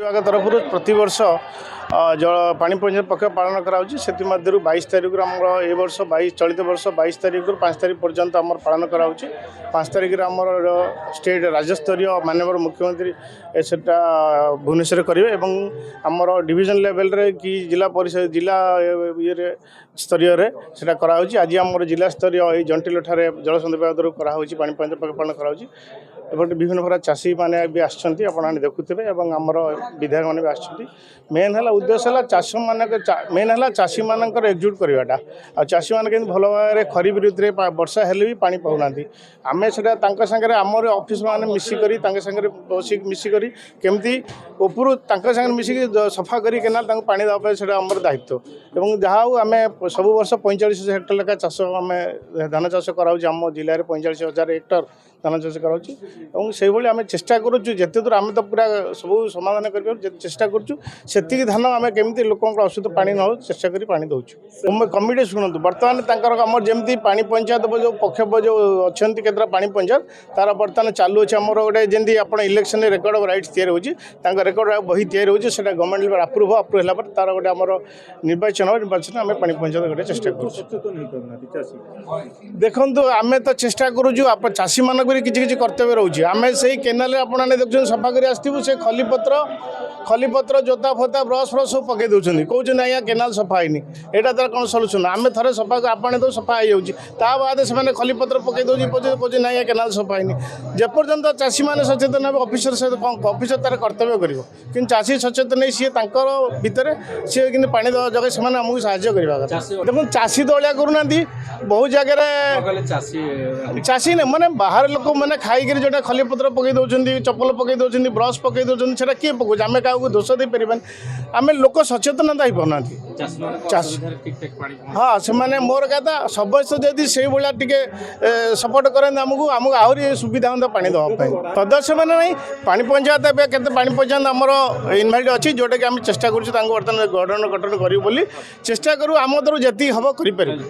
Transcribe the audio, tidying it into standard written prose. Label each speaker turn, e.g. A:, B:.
A: विभाग तरफ प्रतिवर्ष जल पानी पंचायत पक्ष पालन कराऊँ से 22 तारीख आम ए वर्ष 22 चलित वर्ष 22 तारीख 5 तारीख पर्यंत आम पालन कराऊँ 5 तारीख आम स्टेट राज्यस्तरीय माननीय मुख्यमंत्री सेटा भुवनेश्वर करेंगे आमर डिविजन लेवल रे कि जिला परिषद जिला ये स्तरीय से कराऊँ आज आम जिला स्तरीय जंटिल ठारे जल संधि विभाग तरफ कराऊँ पानी पंचायत पक्ष पालन कराऊँ एपटे विभिन्न प्रकार चाषी मैंने भी आसछन्ति आपण देखुथे आमर विधायक मैंने भी आसछन्ति मेन है उद्देश्य है चाष मान मेन है चाषी मानकर एकजुट करवाटा आ चाषी मैंने केमती भल भाव खरीफ ऋतु में वर्षा हेले भी पानी पाऊना आम से सागर आमर ऑफिस मैंने मिसिक बस मिसिक केमती उपरू सागर मिसिक सफा कर केनाल पानी देवाई से आमर दायित्व और जहाँ आम सब वर्ष 45,000 हेक्टर लेखा चाष आम धान चाष कराऊँ आम जिले में 45,000 हेक्टर धान चाष कराऊँ से आम चेष्टा करुँ जिते दूर आम तो पूरा सब समाधान कर चेष्टा करुँ धान आम केमी लोक असुविधा पानी न हो चेष्टा कर पानी दौर कमिटी शुणु बर्तमान आमर जमी पानी पंचायत जो पक्ष जो अच्छा केतरा पानी पंचायत तार बर्तमान चालू अच्छे आमर गोटे जमी आप इलेक्शन रेकर्ड ऑफ राइट्स या रेकर्ड बही या गवर्नमेंट आप्रुव है तार गोटे आमर निर्वाचन आम पानी पंचायत गोटे चेष्टा कर देखो आम तो चेष्टा करुँ आप चाषी मानक किसी कर्तव्य रोचे आम से केनाल आपने देखुन सफा कर आसू से खलीपत्र जोता फोता ब्रश फ्रश सब पकई दौरान कौन आज्ञा केनाल सफा है यहाँ तार कौन सल्यूसन आम थे सफा आपने तो सफा हो बाद से खलीपत्र पकई दौर कौन ना केनाल सफा है जेपर्यंत चाषी मैंने सचेतन हे ऑफिसर सहित कौन ऑफिसर तार कर्तव्य कर कि चाषी सचेतन नहीं सी भितर सी कि पानी जगह से आमको साहय करवा देखो चाषी दलिया करूना बहुत जगह चाषी ना मैंने बाहर लोक मैंने खाई जो खलीपत्र पकई दौरान चप्पल पकई दौरान ब्रश पकई दौरान से किए पकाउछ आम क्या दोष दे पारे आम लोक सचेतनता हो पाना हाँ से मोर कहता समस्त जदि से भाया टी सपोर्ट करें आमको आहरी सुविधा हम पानी देवाई सदस्य मैंने नहीं पानी पंचायत के पानी पंचायत आमर इनभाइट अच्छी जोटा कि आम चेष्टा करूँ बर्तमान गठन करू चेष्टा करूँ आम तरह जी हम कर